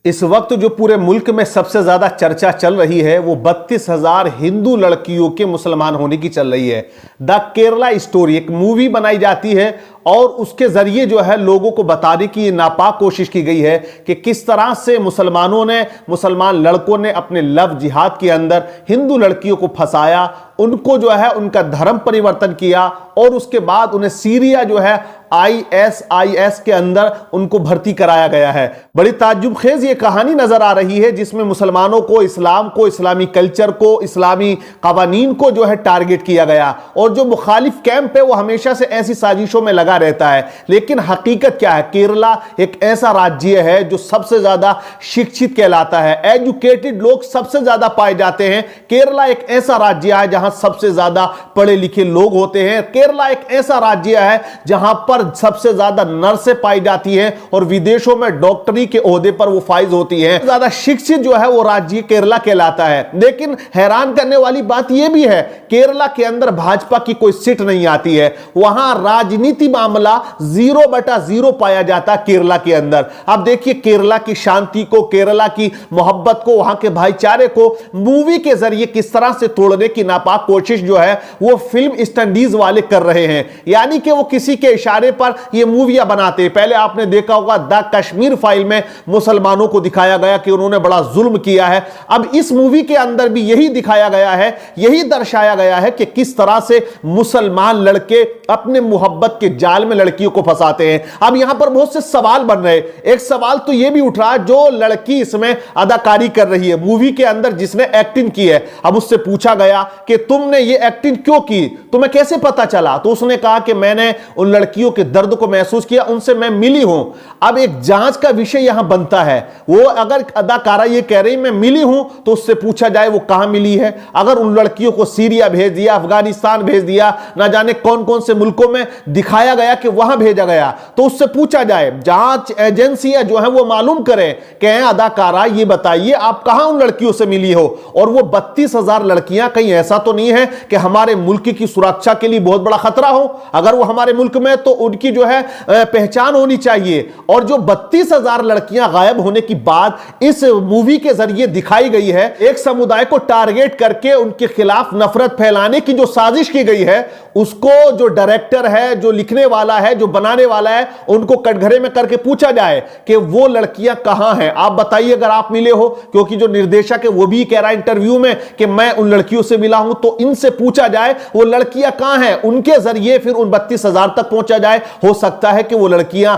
इस वक्त जो पूरे मुल्क में सबसे ज्यादा चर्चा चल रही है वो 32,000 हिंदू लड़कियों के मुसलमान होने की चल रही है। द केरला स्टोरी एक मूवी बनाई जाती है और उसके जरिए जो है लोगों को बताने की नापाक कोशिश की गई है कि किस तरह से मुसलमान लड़कों ने अपने लव जिहाद के अंदर हिंदू लड़कियों को फंसाया, उनको जो है उनका धर्म परिवर्तन किया और उसके बाद उन्हें सीरिया जो है ISIS के अंदर उनको भर्ती कराया गया है। बड़ी ताज्जुब खेज ये कहानी नजर आ रही है जिसमें मुसलमानों को, इस्लाम को, इस्लामी कल्चर को, इस्लामी कवानीन को जो है टारगेट किया गया और जो मुखालिफ कैंप है वो हमेशा से ऐसी साजिशों में लगा रहता है। लेकिन हकीकत क्या है? केरला एक ऐसा राज्य है जो सबसे ज्यादा शिक्षित कहलाता है, एजुकेटेड लोग सबसे ज्यादा पाए जाते हैं। केरला एक ऐसा राज्य है जहां सबसे ज्यादा पढ़े लिखे लोग होते हैं। केरला एक ऐसा राज्य है जहां पर सबसे ज्यादा नर्सें पाई जाती हैं और विदेशों में डॉक्टरी के ओहदे पर वो फाइज होती हैं। ज्यादा शिक्षित जो है वो राज्य केरला कहलाता है। लेकिन हैरान करने वाली बात यह भी है, केरला के अंदर भाजपा की कोई सीट नहीं आती है। वहां राजनीति मामला 0/0 पाया जाता है केरला के अंदर। अब देखिए केरला की शांति को, केरला की मोहब्बत को, वहां के भाईचारे को मूवी के जरिए किस तरह से तोड़ने की नापाक कोशिश जो है वो फिल्म स्टडीज वाले कर रहे हैं। यानी कि वो किसी के इशारे पर ये मूवियां बनाते हैं। पहले आपने देखा होगा द कश्मीर फाइल में मुसलमानों को दिखाया गया कि उन्होंने बड़ा जुल्म किया है। अब इस मूवी के अंदर भी यही दिखाया गया है, यही दर्शाया गया है कि किस तरह से मुसलमान लड़के अपने मोहब्बत के जाल में लड़कियों को फंसाते हैं। अब यहां पर बहुत से सवाल बन रहे हैं। एक सवाल तो यह भी उठ रहा है, जो लड़की इसमें अदाकारी कर रही है मूवी के अंदर, जिसने एक्टिंग की है, अब उससे पूछा गया कि तुमने ये एक्टिंग क्यों की, तुम्हें कैसे पता चला? तो उसने कहा कि मैंने उन लड़कियों के दर्द को महसूस किया, उनसे मैं मिली हूं। अब एक जांच का विषय यहां बनता है। वो अगर अदाकारा ये कह रही मैं मिली हूं तो उससे पूछा जाए वो कहां मिली है। अगर उन लड़कियों को सीरिया भेज दिया, अफगानिस्तान भेज दिया, ना जाने कौन कौन से मुल्कों में दिखाया गया कि वहां भेजा गया, तो उससे पूछा जाए, जांच एजेंसियां जो है वो मालूम करें कि अदाकारा ये बताइए आप कहां उन लड़कियों से मिली हो। और वो 32,000 लड़कियां कहीं ऐसा तो नहीं है कि हमारे मुल्क की सुरक्षा के लिए बहुत बड़ा खतरा हो। अगर वो हमारे मुल्क में तो उनकी जो है पहचान होनी चाहिए। और जो 32,000 लड़कियां गायब होने की बात इस मूवी के जरिए दिखाई गई है, एक समुदाय को टारगेट करके उनके खिलाफ नफरत फैलाने की जो साजिश की गई है, उसको जो डायरेक्टर है, जो लिखने वाला है, जो बनाने वाला है, उनको कटघरे में करके पूछा जाए कि वो लड़कियां कहां हैं, आप बताइए अगर आप मिले हो। क्योंकि जो निर्देशक है वो भी कह रहा है इंटरव्यू में कि मैं उन लड़कियों से मिला हूं। तो इनसे पूछा जाए वो लड़कियां कहां हैं, उनके जरिए फिर उन 32,000 तक पहुंचा जाए। हो सकता है कि वो लड़कियां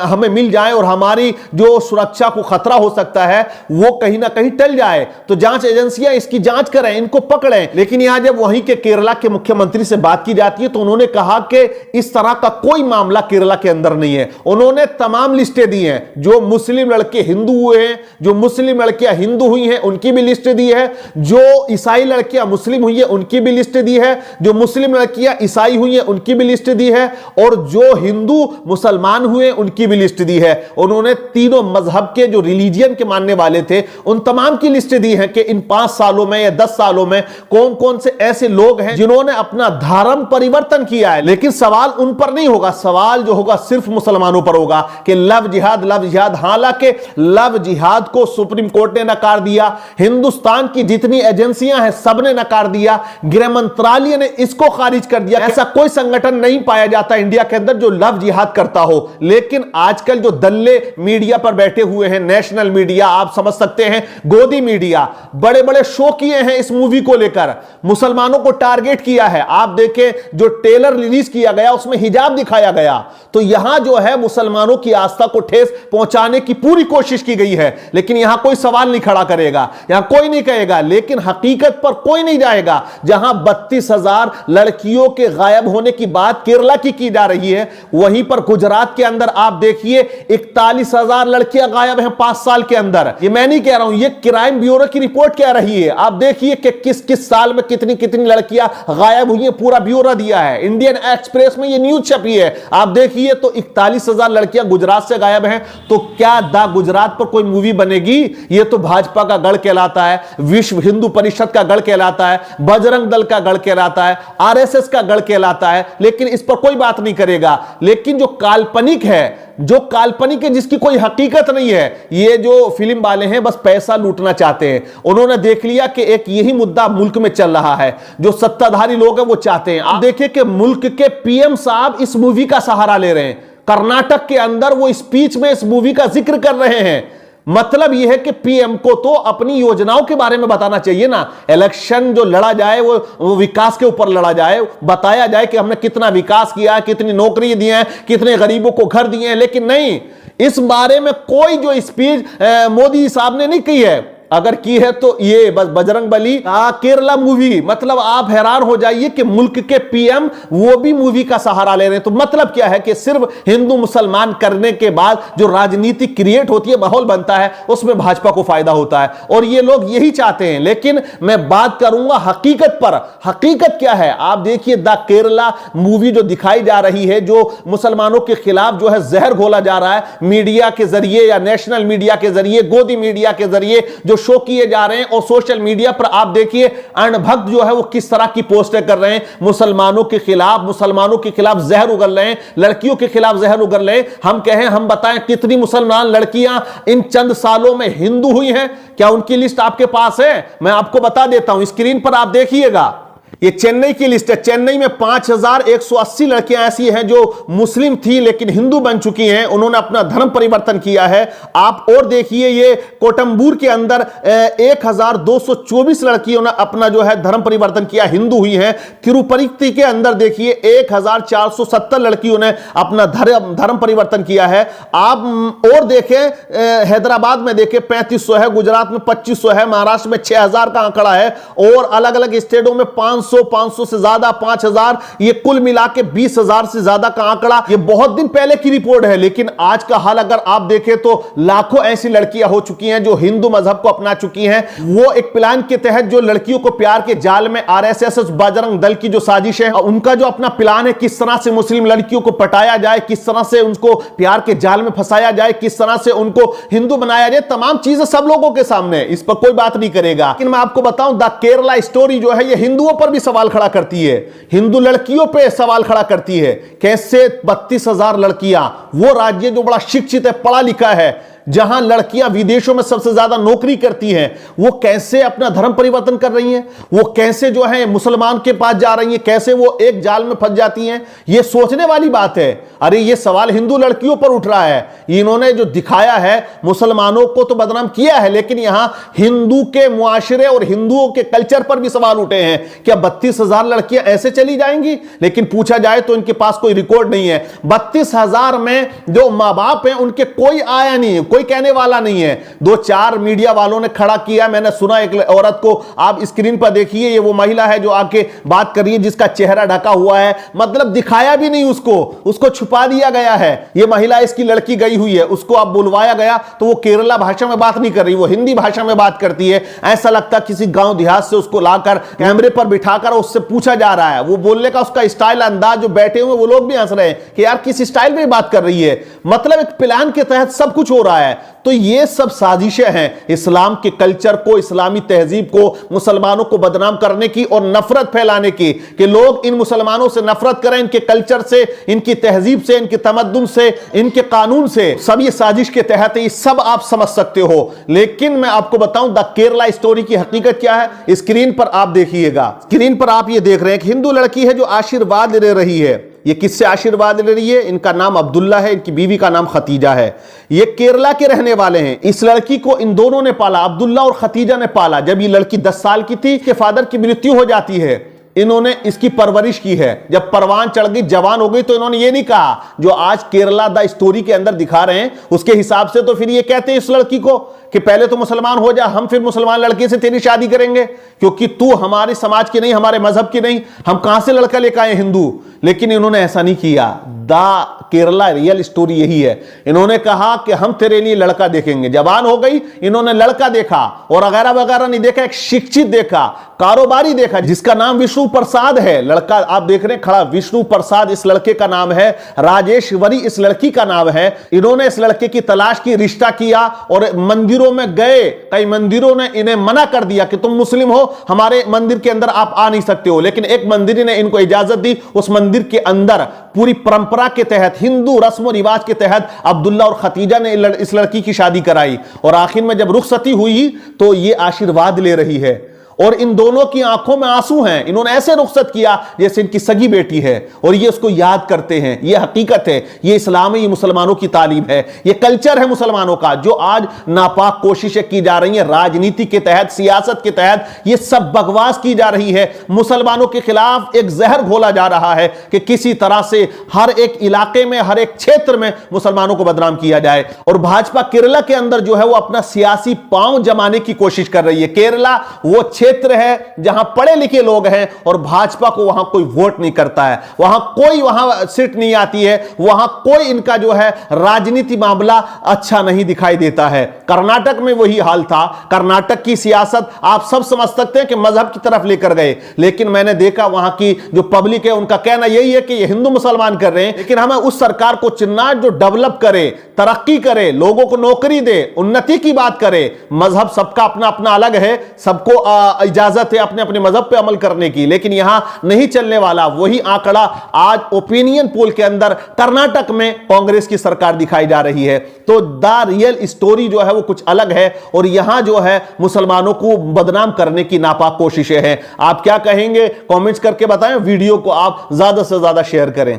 हमें मिल जाएं और हमारी जो सुरक्षा को खतरा हो सकता है वो कहीं ना कहीं टल जाए। तो जांच एजेंसियां इसकी जांच करें, इनको पकड़ें। लेकिन यहां जब वहीं के केरला के मुख्यमंत्री से बात की जाती है तो उन्होंने कहा कि इस तरह का कोई मामला केरला के अंदर नहीं है। उन्होंने तमाम लिस्टें दी हैं, जो मुस्लिम लड़के हिंदू हुए हैं, जो मुस्लिम लड़कियां हिंदू हुई हैं उनकी भी लिस्ट दी है, जो ईसाई लड़कियां मुस्लिम हुई है उनकी भी लिस्ट दी है, जो मुस्लिम लड़कियां ईसाई हुई हैं उनकी भी लिस्ट दी है, और जो हिंदू मुसलमान हुए उनकी भी लिस्ट दी है। उन्होंने तीनों मजहब के जो रिलीजियन के मानने वाले थे उन तमाम की लिस्ट दी है कि इन 5 सालों में या 10 सालों में कौन कौन से ऐसे लोग हैं जिन्होंने अपना धर्म परिवर्तन किया है। लेकिन सवाल उन पर नहीं होगा, सवाल जो होगा सिर्फ मुसलमानों पर होगा कि लव जिहाद, लव जिहाद। हालांकि लव जिहाद को सुप्रीम कोर्ट ने नकार दिया, हिंदुस्तान की जितनी एजेंसियां हैं सबने नकार दिया, गृह मंत्रालय ने इसको खारिज कर दिया। ऐसा कोई संगठन नहीं पाया जाता इंडिया के अंदर जो लव जिहाद करता हो। लेकिन आजकल जो दल्ले मीडिया पर बैठे हुए हैं, नेशनल मीडिया, आप समझ सकते हैं गोदी मीडिया, बड़े बड़े शो किए हैं इस मूवी को लेकर, मुसलमानों को टारगेट किया है। आप देखें जो ट्रेलर रिलीज किया गया उसमें हिजाब दिखाया गया। तो यहां जो है मुसलमानों की आस्था को ठेस पहुंचाने की पूरी कोशिश की गई है। लेकिन यहां कोई सवाल नहीं खड़ा करेगा, यहां कोई नहीं कहेगा, लेकिन हकीकत पर कोई नहीं जाएगा। जहां 32,000 लड़कियों के गायब होने की बात केरला की जा रही है, वहीं पर गुजरात के अंदर आप देखिए 41,000 लड़कियां गायब हैं 5 साल के अंदर। ये मैं नहीं कह रहा हूं, ये क्राइम ब्यूरो की रिपोर्ट कह रही है। आप देखिए कि किस किस साल में कितनी कितनी लड़कियां गायब हुई हैं, पूरा ब्यूरो दिया है। इंडियन एक्सप्रेस में ये न्यूज छपी छपी है। आप देखिए तो 41,000 लड़कियां गुजरात से गायब हैं। तो क्या द गुजरात पर कोई मूवी बनेगी? ये तो भाजपा का गढ़ कहलाता है, विश्व हिंदू परिषद का गढ़ कहलाता है, बजरंग दल का गढ़ कहलाता है, आरएसएस का गढ़ कहलाता है, लेकिन इस पर कोई बात नहीं करेगा। लेकिन जो काल्पनिक है, जो काल्पनिक है, जिसकी कोई हकीकत नहीं है, ये जो फिल्म वाले हैं बस पैसा लूटना चाहते हैं। उन्होंने देख लिया कि एक यही मुद्दा मुल्क में चल रहा है, जो सत्ताधारी लोग हैं वो चाहते हैं। आप देखिए कि मुल्क के पीएम साहब इस मूवी का सहारा ले रहे हैं। कर्नाटक के अंदर वो स्पीच में इस मूवी का जिक्र कर रहे हैं। मतलब यह है कि पीएम को तो अपनी योजनाओं के बारे में बताना चाहिए ना। इलेक्शन जो लड़ा जाए वो विकास के ऊपर लड़ा जाए, बताया जाए कि हमने कितना विकास किया, कितनी नौकरी दी है, कितने गरीबों को घर दिए हैं। लेकिन नहीं, इस बारे में कोई जो स्पीच मोदी साहब ने नहीं की है। अगर की है तो ये बस बजरंग बली केरला मूवी। मतलब आप हैरान हो जाइए कि मुल्क के पीएम वो भी मूवी का सहारा ले रहे हैं। तो मतलब क्या है कि सिर्फ हिंदू मुसलमान करने के बाद जो राजनीति क्रिएट होती है, माहौल बनता है, उसमें भाजपा को फायदा होता है और ये लोग यही चाहते हैं। लेकिन मैं बात करूंगा हकीकत पर। हकीकत क्या है? आप देखिए द केरला मूवी जो दिखाई जा रही है, जो मुसलमानों के खिलाफ जो है जहर घोला जा रहा है मीडिया के जरिए या नेशनल मीडिया के जरिए, गोदी मीडिया के जरिए जो शो किए जा रहे हैं। और सोशल मीडिया पर आप देखिए अनभक्त जो है वो किस तरह की पोस्टें कर रहे हैं, मुसलमानों के खिलाफ जहर उगल रहे हैं, लड़कियों के खिलाफ जहर उगल रहे हैं। हम कहें, हम बताएं कितनी मुसलमान लड़कियां इन चंद सालों में हिंदू हुई हैं? क्या उनकी लिस्ट आपके पास है? मैं आपको बता देता हूं, स्क्रीन पर आप देखिएगा। ये चेन्नई की लिस्ट है। चेन्नई में 5,180 लड़कियां ऐसी हैं जो मुस्लिम थी लेकिन हिंदू बन चुकी हैं, उन्होंने अपना धर्म परिवर्तन किया है। आप और देखिए, ये कोटंबूर के अंदर 1,224 लड़कियों ने अपना जो है धर्म परिवर्तन किया, हिंदू हुई हैं। तिरुपति के अंदर देखिए 1,470 लड़कियों ने अपना धर्म परिवर्तन किया है। आप और देखें, हैदराबाद में देखें 3500 है, गुजरात में 2500 है, महाराष्ट्र में 6,000 का आंकड़ा है और अलग अलग स्टेटों में 500 से ज्यादा, 5,000, ये कुल मिला के 20,000 से ज्यादा का आंकड़ा। ये बहुत दिन पहले की रिपोर्ट है, लेकिन आज का हाल अगर आप देखें तो लाखों ऐसी लड़कियां हो चुकी हैं जो हिंदू मजहब को अपना चुकी हैं। वो एक प्लान के तहत जो लड़कियों को प्यार के जाल में, आरएसएस बजरंग दल की जो साजिश है, उनका जो अपना प्लान है, किस तरह से मुस्लिम लड़कियों को पटाया जाए, किस तरह से उनको प्यार के जाल में फंसाया जाए, किस तरह से उनको हिंदू बनाया जाए, तमाम चीजें सब लोगों के सामने, इस पर कोई बात नहीं करेगा। लेकिन मैं आपको बताऊं, द केरला स्टोरी जो है ये हिंदुओं पर भी सवाल खड़ा करती है, हिंदू लड़कियों पे सवाल खड़ा करती है। कैसे 32,000 लड़कियां, वो राज्य जो बड़ा शिक्षित है, पढ़ा लिखा है, जहां लड़कियां विदेशों में सबसे ज्यादा नौकरी करती हैं, वो कैसे अपना धर्म परिवर्तन कर रही हैं, वो कैसे जो है मुसलमान के पास जा रही हैं, कैसे वो एक जाल में फंस जाती हैं, ये सोचने वाली बात है। अरे ये सवाल हिंदू लड़कियों पर उठ रहा है। इन्होंने जो दिखाया है, मुसलमानों को तो बदनाम किया है, लेकिन यहां हिंदू के मुआशरे और हिंदुओं के कल्चर पर भी सवाल उठे हैं। क्या 32,000 लड़कियां ऐसे चली जाएंगी? लेकिन पूछा जाए तो इनके पास कोई रिकॉर्ड नहीं है। 32,000 में जो मां बाप हैं उनके कोई आया नहीं है, कोई कहने वाला नहीं है। 2-4 मीडिया वालों ने खड़ा किया। मैंने सुना एक औरत को, आप स्क्रीन पर देखिए, ये वो महिला है जो आके बात कर रही है, जिसका चेहरा ढका हुआ है, मतलब दिखाया भी नहीं उसको छुपा दिया गया है। ये महिला, इसकी लड़की गई हुई है, उसको आप बुलवाया गया तो वो केरला भाषा में बात नहीं कर रही, वो हिंदी भाषा में बात करती है। ऐसा लगता किसी गांव देहात से उसको लाकर कैमरे पर बिठाकर उससे पूछा जा रहा है। वो बोलने का उसका स्टाइल, अंदाज, जो बैठे हुए वो लोग भी हंस रहे हैं कि यार किस स्टाइल में बात कर रही है। मतलब एक प्लान के तहत सब कुछ हो रहा है। तो ये सब साजिशें हैं इस्लाम के कल्चर को, इस्लामी तहजीब को, मुसलमानों को बदनाम करने की और नफरत फैलाने की, कि लोग इन मुसलमानों से नफरत करें, इनके कल्चर से, इनकी तहजीब से, इनके तमद्दुन से, इनके कानून से। सब ये साजिश के तहत, ये सब आप समझ सकते हो। लेकिन मैं आपको बताऊं द केरला स्टोरी की हकीकत क्या है। स्क्रीन पर आप देखिएगा, स्क्रीन पर आप ये देख रहे हैं कि हिंदू लड़की है जो आशीर्वाद ले रही है। ये किससे आशीर्वाद ले रही है? इनका नाम अब्दुल्ला है, इनकी बीवी का नाम खतीजा है। ये केरला के रहने वाले हैं। इस लड़की को इन दोनों ने पाला, अब्दुल्ला और खतीजा ने पाला। जब ये लड़की 10 साल की थी, इसके फादर की मृत्यु हो जाती है। इन्होंने इसकी परवरिश की है। जब परवान चढ़ गई, जवान हो गई, तो इन्होंने ये नहीं कहा जो आज केरला द स्टोरी के अंदर दिखा रहे हैं उसके हिसाब से, तो फिर ये कहते हैं इस लड़की को कि पहले तो मुसलमान हो जा, हम फिर मुसलमान लड़के से तेरी शादी करेंगे, क्योंकि तू हमारे समाज की नहीं, हमारे मजहब की नहीं, हम कहां से लड़का लेकर आए हिंदू। लेकिन इन्होंने ऐसा नहीं किया। द केरला रियल स्टोरी यही है। इन्होंने कहा कि हम तेरे लिए लड़का देखेंगे। जवान हो गई, इन्होंने लड़का देखा और वगैरह वगैरह नहीं देखा, एक शिक्षित देखा, कारोबारी देखा, जिसका नाम विष्णु प्रसाद है। लड़का आप देख रहे हैं खड़ा, विष्णु प्रसाद इस लड़के का नाम है, राजेश्वरी इस लड़की का नाम है। इन्होंने इस लड़के की तलाश की, रिश्ता किया और मंदिरों में गए। कई मंदिरों ने इन्हें मना कर दिया कि तुम मुस्लिम हो, हमारे मंदिर के अंदर आप आ नहीं सकते हो। लेकिन एक मंदिर ने इनको इजाजत दी। उस मंदिर के अंदर पूरी परंपरा के तहत, हिंदू रस्म रिवाज के तहत अब्दुल्ला और खतीजा ने इस लड़की की शादी कराई। और आखिर में जब रुखसती हुई तो ये आशीर्वाद ले रही है और इन दोनों की आंखों में आंसू हैं। इन्होंने ऐसे रुखसत किया जैसे इनकी सगी बेटी है और ये उसको याद करते हैं। ये हकीकत है, ये इस्लामी मुसलमानों की तालीम है, ये कल्चर है मुसलमानों का, जो आज नापाक कोशिशें की जा रही हैं राजनीति के तहत, सियासत के तहत। ये सब बकवास की जा रही है। मुसलमानों के खिलाफ एक जहर घोला जा रहा है कि किसी तरह से हर एक इलाके में, हर एक क्षेत्र में मुसलमानों को बदनाम किया जाए। और भाजपा केरला के अंदर जो है वो अपना सियासी पांव जमाने की कोशिश कर रही है। केरला वो क्षेत्र है जहां पढ़े लिखे लोग हैं और भाजपा को वहां कोई वोट नहीं करता है, वहां कोई वहां सीट नहीं आती है, वहां कोई इनका जो है राजनीति मामला अच्छा नहीं दिखाई देता है। कर्नाटक में वही हाल था। कर्नाटक की सियासत आप सब समझ सकते हैं कि मजहब की तरफ लेकर गए, लेकिन मैंने देखा वहां की जो पब्लिक है उनका कहना यही है कि ये हिंदू मुसलमान कर रहे हैं। लेकिन हमें उस सरकार को चुनना जो डेवलप करे, तरक्की करे, लोगों को नौकरी दे, उन्नति की बात करे। मजहब सबका अपना अपना अलग है, सबको इजाजत है अपने अपने मजहब पे अमल करने की, लेकिन यहां नहीं चलने वाला वही आंकड़ा आज ओपिनियन पोल के अंदर कर्नाटक में कांग्रेस की सरकार दिखाई जा रही है। तो द रियल स्टोरी जो है वो कुछ अलग है और यहां जो है मुसलमानों को बदनाम करने की नापाक कोशिशें हैं। आप क्या कहेंगे कमेंट्स करके बताएं। वीडियो को आप ज्यादा से ज्यादा शेयर करें।